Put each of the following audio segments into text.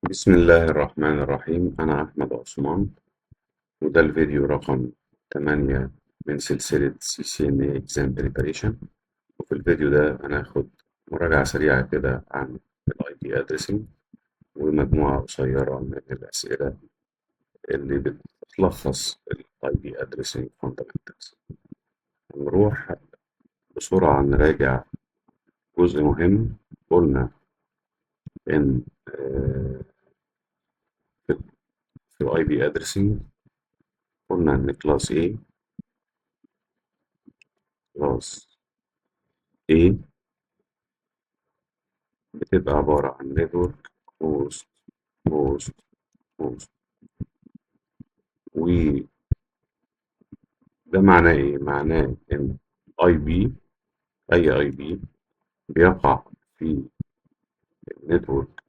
بسم الله الرحمن الرحيم. أنا أحمد عثمان، وده الفيديو رقم 8 من سلسلة CCNA Exam Preparation. وفي الفيديو ده هناخد مراجعة سريعة كده عن ال IP Addressing ومجموعة قصيرة من الأسئلة اللي بتلخص ال IP Addressing Fundamentals. نروح بسرعة نراجع جزء مهم. قلنا إن في ال IP Addressing قلنا إن كلاس A بتبقى عبارة عن نتورك هوست هوست هوست. وده معناه إيه؟ معناه إن أي بي أي بي بيقع في النتورك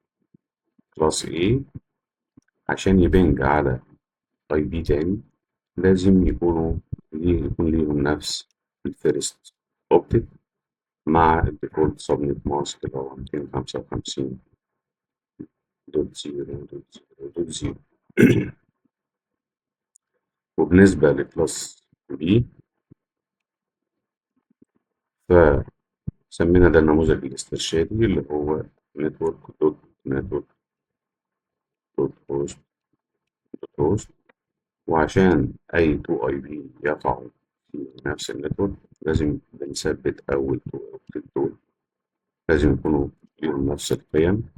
كلاس A عشان يبنج على أي بي تاني لازم يكون ليهم نفس الفيرست أوبتيك مع الديفولت سبنت ماسك اللي هو 255.0.0.0. وبالنسبة لكلاس B فسمينا ده النموذج الاسترشادي اللي هو نتورك دوت هوست. وعشان أي تو أي بي يقعوا في نفس النتورك لازم بنثبت أول تو أوبتيك دول، لازم يكونوا ليهم نفس القيم،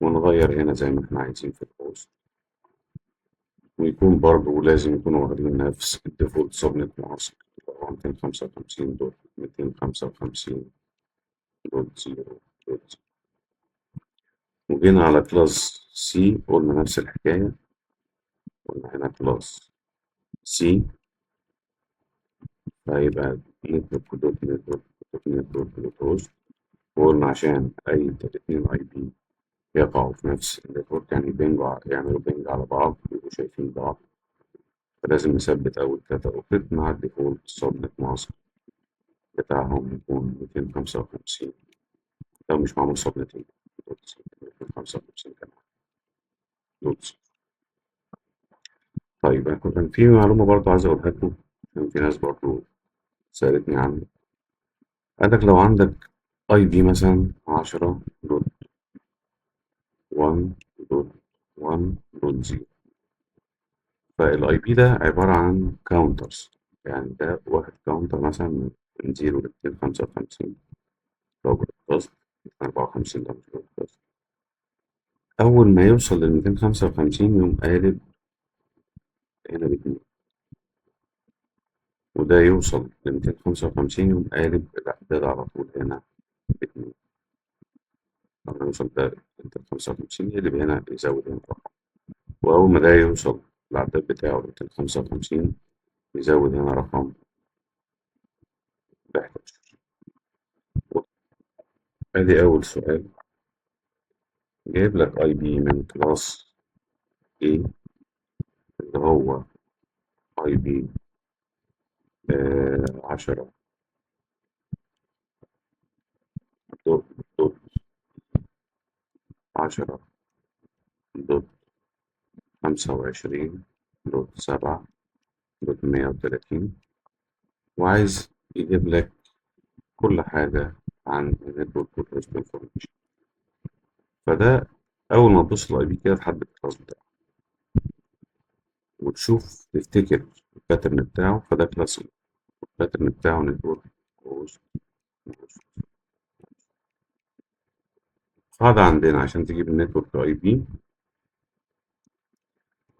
ونغير هنا زي ما احنا عايزين في الهوست. ويكون برضه لازم يكونوا واخدين نفس الديفولت سبنت ماسك اللي هو 255.255.0. وجينا على كلاس سي قلنا نفس الحكاية. قلنا هنا كلاس سي هيبقى نتورك هوست. وقلنا عشان أي اتنين أي بي يقعوا في نفس النتورك يعني يعملوا بينج على بعض يبقوا شايفين بعض، فلازم نثبت أول تلاتة أوبريت مع الديفولت سبنت ماسك بتاعهم يكون 255. لو مش معمول سبنتين 255 كمان دوتس. طيب أنا كان في معلومة برضه عايز أقولها لكم، عشان في ناس برضه سألتني عنها. عندك لو عندك اي بي مثلا 10.1.1.0، فالاي بي ده عبارة عن كاونترز. يعني ده واحد كاونتر مثلا من 0 ل 255 لو بالقصد، 54 ده مش بالقصد. أول ما يوصل لل 255 يقوم قالب هنا باتنين، وده يوصل ل 255 يقوم قالب الأعداد على طول هنا باتنين. لما يوصل ده 255 يقلب هنا يزود هنا رقم. وأول ما ده يوصل العداد بتاعه 255 يزود هنا رقم ب11. أدي أول سؤال جايب لك أي بي من كلاس A اللي هو أي بي 10 دوت دوت 10 دوت 25 دوت 7 دوت 130، وعايز يجيب لك كل حاجة عن النتورك والهوست انفورميشن. فده أول ما تبص الأي بي كده تحدد الكلاس بتاعه وتشوف تفتكر الباترن بتاعه، فده كلاس الباترن بتاعه نتورك هوست. قاعدة عندنا عشان تجيب النتورك اي بي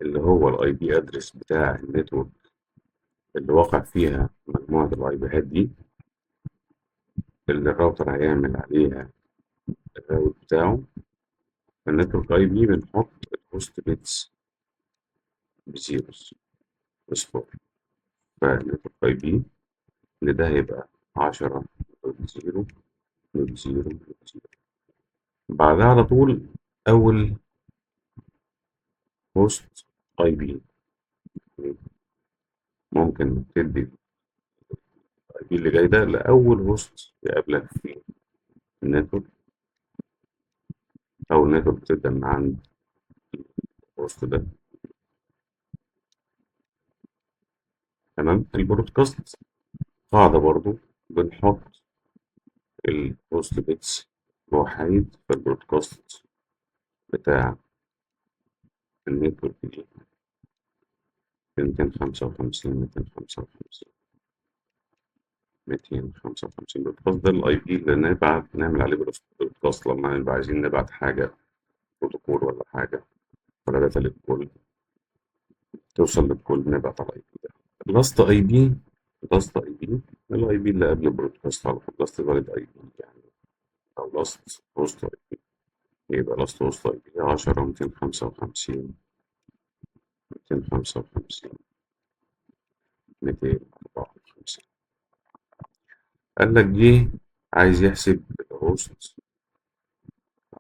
اللي هو الاي بي ادرس بتاع النتورك اللي واقع فيها مجموعة الاي بيهات دي اللي الراوتر هيعمل عليها الراوت بتاعه. النتورك اي بي بنحط الهوست بيتس بزيروز بصفار، فالنتورك اي بي اللي ده هيبقى 10.0.0.0. بعدها على طول أول هوست اي بي ممكن تدي الاي بي اللي جاي ده لأول هوست يقابلك في النتورك، أو النتورك بتبدأ من عند الهوست ده. تمام. البرودكاست قاعدة برضو، بنحط الهوست بيتس وحيد في البرودكاست بتاع النتورك دي 255 255 255. البرودكاست ده الاي بي اللي نعمل عليه برودكاست لما نبقى عايزين نبعت حاجة، بروتوكول ولا حاجة ولا داتا للكل، توصل للكل، نبعت على الاي بي ده. لاست اي بي، لاست اي بي الاي بي اللي قبل البرودكاست على طول، لاست فاليد اي بي يعني، او لاست هوست اي بي. يبقى لاست هوست اي بي 10 255 255 254. قال لك جه عايز يحسب الهوست،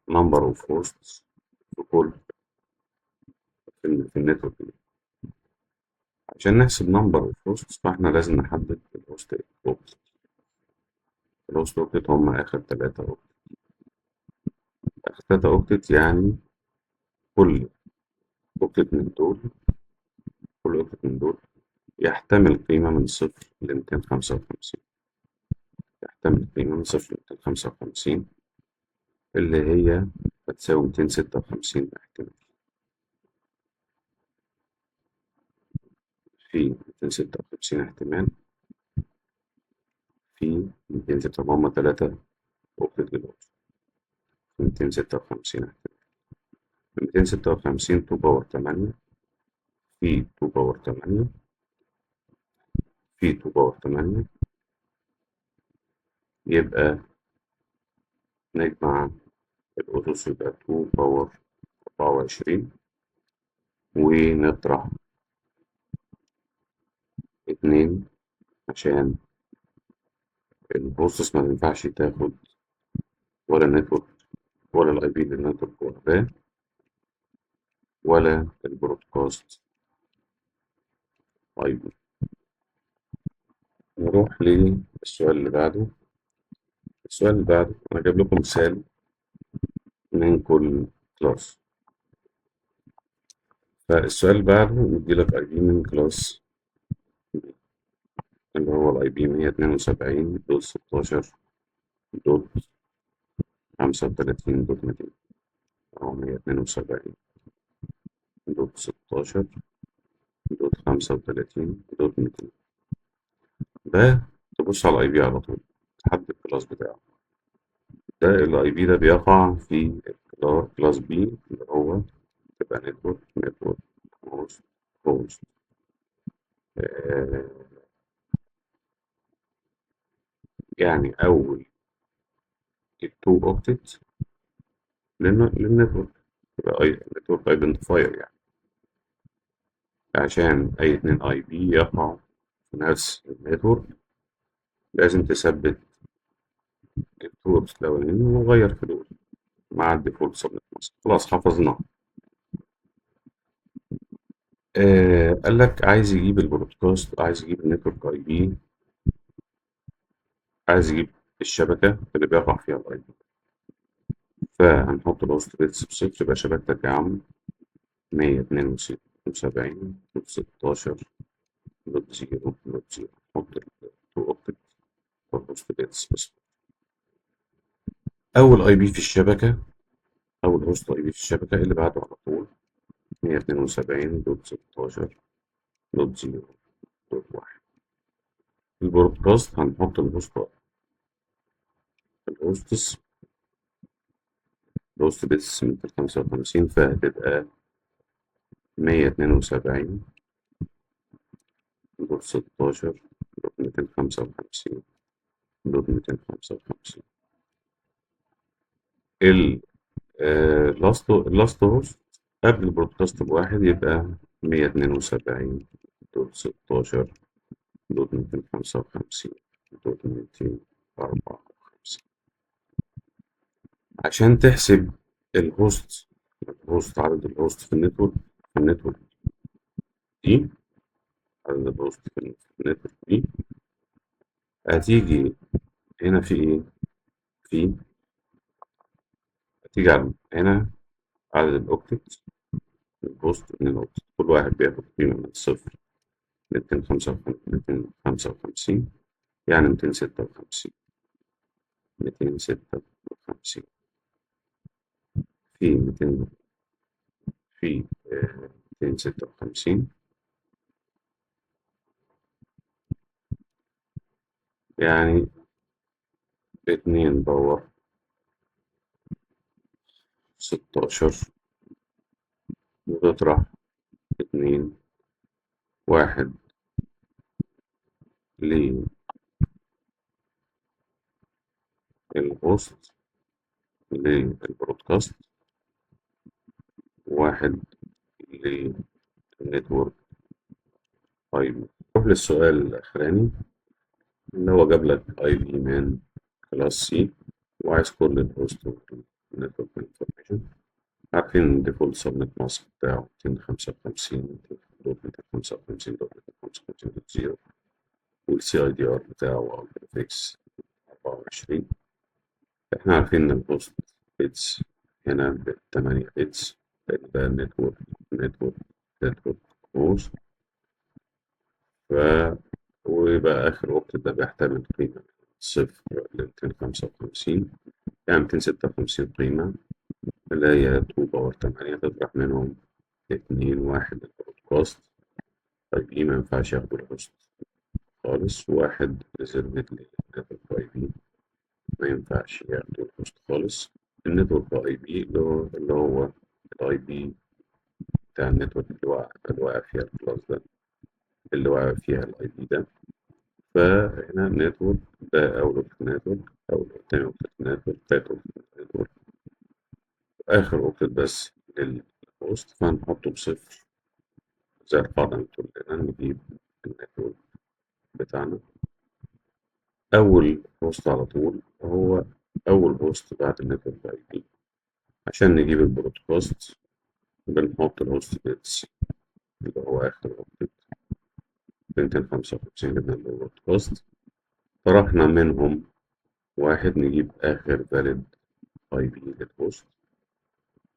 نمبر اوف هوست في كل في النتورك دي. عشان نحسب نمبر اوف هوست فاحنا لازم نحدد الهوست اوبت. الهوست اوبت هم اخر 3 اوبت. اخر 3 اوبت يعني كل اوبت من دول، كل اوبت من دول يحتمل قيمة من 0 ل 255. يحتمل قيمة من 0 ل 255 اللي هي هتساوي 256 احتمال. في 256 احتمال في 206. طب هما 3 اوبت دلوقتي. 256 احتمال. 256 2 باور 8 في 2 باور 8 في 2 باور 8 يبقى نجمع الأسس يبقى 2 باور 24 ونطرح 2 عشان البروسيس ما ينفعش تاخد ولا النتورك ولا الاي بي للنتورك واخداه ولا البرودكاست اي بي. نروح للسؤال اللي بعده. السؤال اللي بعده انا جايب لكم مثال من كل كلاس. فالسؤال اللي بعده مديلك اي بي من كلاس اللي هو الاي بي 172 دوت 16 دوت 35 دوت 200 او 172 دوت 16 دوت 35 دوت 200. ده تبص على الاي بي على طول تحدد الكلاس بتاعه. ده الاي بي ده بيقع في كلاس بي اللي هو تبقى نتورك هوست هوست. يعني اول التو اوكتت للنتورك يبقى اي نتورك ايدنتيفاير يعني، عشان اي اتنين اي بي يقعوا في نفس النتورك لازم تثبت التو اوكتت الاولانيين وغير في دول مع الديفولت سبنت ماسك. خلاص حفظناه. قال لك عايز يجيب البرودكاست، عايز يجيب النتورك اي بي، عايز يجيب الشبكة اللي بيقع فيها الاي بي. فهنحط الهوست بيتس بصفر يبقى شبكتك يا عم 172 دوت 16 دوت 0 دوت 0. نحط التو اوبتكت والهوست بيتس بصفر. أول اي بي في الشبكة، أول هوست اي بي في الشبكة اللي بعده على طول 172 دوت 16 دوت 0 دوت 1. البرودكاست هنحط الهوستس الهوست بيتس من 55 فهتبقى 172 دوت 16 دوت 255 دوت 255. اللاست هوست قبل البرودكاست بواحد يبقى 172 دوت 16 دوت 255 دوت 254. عشان تحسب الهوست، عدد الهوست في النتورك، في النتورك دي، عدد الهوست في النتورك دي هتيجي هنا في ايه؟ في هتيجي على هنا عدد الاوكتت الهوست 2 هوست، كل واحد بياخد قيمة من صفر لميتين خمسة وخمسين، يعني 256. 256 في 200 في 256 يعني 2 باور 16، وتطرح 2 1 للهوست للبرودكاست، 1 للنتورك اي بي. نروح للسؤال الأخراني اللي هو جاب لك اي بي مان كلاس سي، وعايز كل الهوست والنتورك انفورميشن. عارفين الديفولت سبنت ماسك بتاعه 255.255.255.0، والسي اي دي ار بتاعه او البريفكس 24. احنا عارفين ان الهوست بيتس هنا ب8 بيتس، لان ده نتورك هوست. ف ويبقى آخر وقت ده بيحتمل قيمة من صفر ل255، يعني 256 قيمة، اللي هي 2 باور 8. تطرح منهم 2 1 البرودكاست، طيب إيه ما ينفعش ياخدوا الهوست خالص، 1 ريزرفد للنتورك أي بي، ما ينفعش ياخدوا الهوست خالص. النتورك أي بي اللي هو الأي بي بتاع النتورك اللي واقع فيها الكلاس ده، اللي واقع فيها الأي بي ده. فهنا النتورك ده أول أوبتيك نتورك، أول تاني أوبتيك نتورك، تالت أوبتيك نتورك، آخر أوبتيك بس للهوست، فهنحطه بصفر زي القاعدة ما بتقول لنا. نجيب النتورك بتاعنا، أول هوست على طول هو أول هوست بعد النتورك أي بي. عشان نجيب البرودكاست بنحط الهوست بيتس اللي هو آخر أوبتيك 255 جبنا البرودكاست، طرحنا منهم 1 نجيب آخر فاليد أي بي للهوست.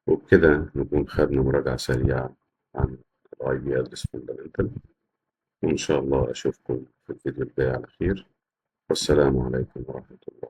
وبكده نكون خدنا مراجعة سريعة عن ال IP Address Fundamental، وإن شاء الله أشوفكم في الفيديو الجاي على خير، والسلام عليكم ورحمة الله.